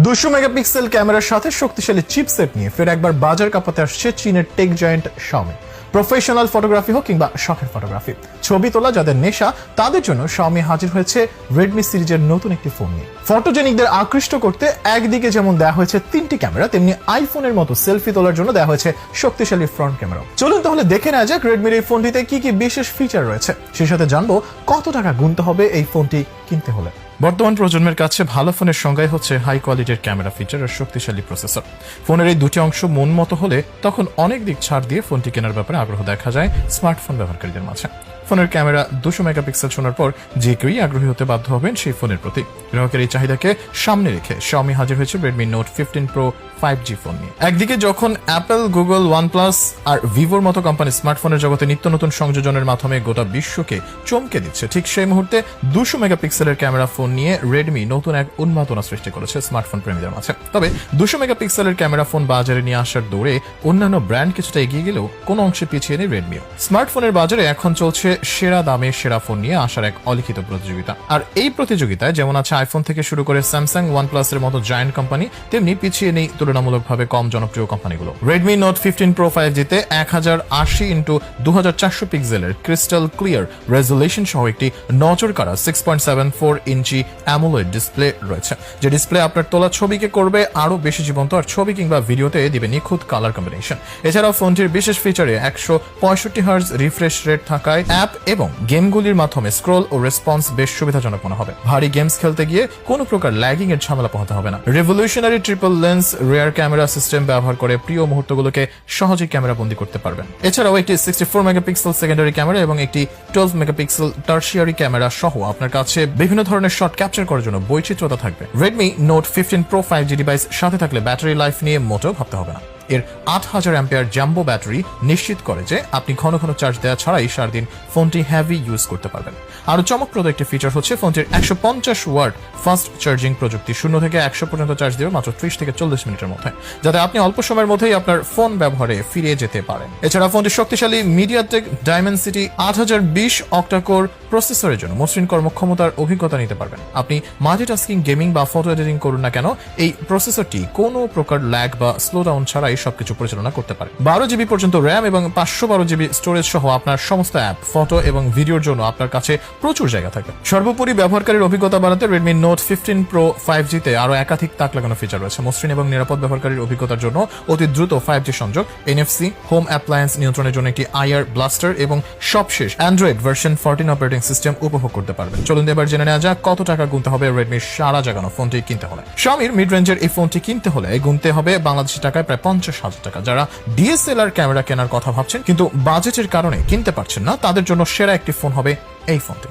200 megapixel ক্যামেরার সাথে শক্তিশালী চিপসেট নিয়ে ফের একবার বাজার কাঁপাতে আসছে চীনের tech giant Xiaomi। Professional photography হোক কিংবা শখের ফটোগ্রাফি, ছবি তোলা যাদের নেশা তাদের জন্য Xiaomi হাজির হয়েছে রেডমি সিরিজের নতুন একটি ফোন নিয়ে। ফটোজেনিকদের আকৃষ্ট করতে একদিকে যেমন দেওয়া হয়েছে 3টি ক্যামেরা, তেমনি আইফোনের মতো সেলফি তোলার জন্য দেওয়া হয়েছে শক্তিশালী ফ্রন্ট ক্যামেরা। চলুন তাহলে দেখে নেওয়া যাক রেডমির এই ফোনটিতে কি কি বিশেষ ফিচার রয়েছে, সেই সাথে জানবো কত টাকা গুনতে হবে এই ফোনটি কিনতে হলে। বর্তমান প্রজন্মের কাছে ভালো ফোনের সংজ্ঞাই হচ্ছে হাই কোয়ালিটির ক্যামেরা ফিচার আর শক্তিশালী প্রসেসর। ফোনের এই দুটি অংশ মন মতো হলে তখন অনেক দিক ছাড় দিয়ে ফোনটি কেনার ব্যাপারে আগ্রহ দেখা যায় স্মার্টফোন ব্যবহারকারীদের মাঝে। ফোনের ক্যামেরা 200 মেগাপিক্সেল শোনার পর যে কেউই আগ্রহী হতে বাধ্য হবেন সেই ফোনের প্রতি। গ্রাহকের এই চাহিদাকে সামনে রেখে Xiaomi হাজির হয়েছে Redmi Note 15 Pro 5G phone নিয়ে। একদিকে যখন অ্যাপল, গুগল, ওয়ানপ্লাস আর ভিভোর মতো কোম্পানি স্মার্টফোনের জগতে নিত্য নতুন সংযোজনের মাধ্যমে গোটা বিশ্বকে চমকে দিচ্ছে, ঠিক সেই মুহূর্তে 200 মেগাপিক্সেলের ক্যামেরা ফোন নিয়ে রেডমি নতুন এক উন্মাদনা সৃষ্টি করেছে স্মার্টফোন প্রেমীদের মাঝে। তবে 200 মেগাপিক্সেলের ক্যামেরা ফোন বাজারে নিয়ে আসার দৌড়ে অন্যান্য ব্র্যান্ড কিছুটা এগিয়ে গেলেও কোনো অংশে পিছিয়ে নেই রেডমিও। স্মার্টফোনের বাজারে এখন চলছে সেরা দামে সেরা ফোন নিয়ে আসার এক অলিখিত প্রতিযোগিতা। আর এই প্রতিযোগিতায় যেমন আছে আইফোন থেকে শুরু করে স্যামসাং, ওয়ানপ্লাসের মতো জায়ান্ট কোম্পানি, তেমনি পিছিয়ে নেই তুলনামূলকভাবে কম জনপ্রিয় কোম্পানিগুলো। Redmi Note 15 Pro 5G তে 1080x2400 পিক্সেলের ক্রিস্টাল ক্লিয়ার রেজোলিউশন সহ একটি নজর কাড়া 6.74 ইঞ্চি অ্যামোলেড ডিসপ্লে রয়েছে, যে ডিসপ্লে আপনার তোলা ছবিকে করবে আরো বেশি জীবন্ত আর ছবি কিংবা ভিডিওতে দিবে নিখুঁত কালার কম্বিনেশন। এছাড়াও ফোনটির বিশেষ ফিচারে 165 হার্জ রিফ্রেশ রেট থাকায় অ্যাপ এবং গেমগুলির মাধ্যমে স্ক্রল ও রেসপন্স বেশ সুবিধাজনক মনে হবে। ভারী গেমস খেলতে গিয়ে কোনো প্রকার ল্যাগিং এর ঝামেলা পোহাতে হবে না। Revolutionary triple lens rear camera system ব্যবহার করে প্রিয় মুহূর্তগুলোকে সহজেই ক্যামেরা বন্দী করতে পারবেন। এছাড়াও একটি 64 মেগাপিক্সেল সেকেন্ডারি ক্যামেরা এবং একটি 12 মেগাপিক্সেল টারশিয়ারি ক্যামেরা সহ আপনার কাছে বিভিন্ন ধরনের শট ক্যাপচার করার জন্য বৈচিত্র্যতা থাকবে। Redmi Note 15 Pro 5G device সাথে থাকলে ব্যাটারি লাইফ নিয়ে মোটেও ভাবতে হবে না। এর 8000 অ্যাম্পিয়ার জাম্বো ব্যাটারি নিশ্চিত করে যে আপনি ঘন ঘন চার্জ দেওয়া ছাড়াই সারাদিন ফোনটি হেভি ইউজ করতে পারবেন। আরো চমকপ্রদ একটি ফিচার হচ্ছে ফোনটির 150 ওয়াট ফাস্ট চার্জিং প্রযুক্তি। 0 থেকে 100 পর্যন্ত চার্জ দেবে মাত্র 30 থেকে 40 মিনিটের মধ্যে, যাতে আপনি অল্প সময়ের মধ্যেই আপনার ফোন ব্যবহারে ফিরে যেতে পারেন। এছাড়া ফোনটি শক্তিশালী মিডিয়াটেক ডাইমেনসিটি 8020 অক্টাকোর প্রসেসরের জন্য মসৃণ কর্মক্ষমতার অভিজ্ঞতা নিতে পারবেন। আপনি মাল্টিটাস্কিং, গেমিং বা ফটো এডিটিং করুন না কেন, এই প্রসেসরটি কোনো প্রকার ল্যাগ বা স্লো ডাউন ছাড়াই সবকিছু পরিচালনা করতে পারে। 12 জিবি পর্যন্ত র্যাম এবং 512 জিবি স্টোরেজ সহ আপনার সমস্ত অ্যাপ, ফটো এবং ভিডিওর জন্য আপনার কাছে প্রচুর জায়গা থাকবে। সর্বোপরি ব্যবহারকারীর অভিজ্ঞতা বাড়াতে Redmi Note 15 Pro 5G তে আরো একাধিক তাক লাগানো ফিচার রয়েছে। মসৃণ এবং নিরাপদ ব্যবহারকারীর অভিজ্ঞতার জন্য অতি দ্রুত 5G সংযোগ, NFC, হোম অ্যাপ্লায়েন্স নিয়ন্ত্রণের জন্য একটি IR ব্লাস্টার এবং সবশেষ অ্যান্ড্রয়েড ভার্সন 14 অপারেটিং সিস্টেম উপভোগ করতে পারবেন। চলুন এবার জেনে নেওয়া যাক কত টাকা গুনতে হবে রেডমির সারা জাগানো ফোনটি কিনতে হলে। Xiaomiর মিড রেঞ্জের এই ফোনটি কিনতে হলে গুনতে হবে বাংলাদেশি টাকায় প্রায় 50,000 টাকা। যারা DSLR ক্যামেরা কেনার কথা ভাবছেন কিন্তু বাজেটের কারণে কিনতে পারছেন না, তাদের জন্য সেরা একটি ফোন হবে এই ফোনটি।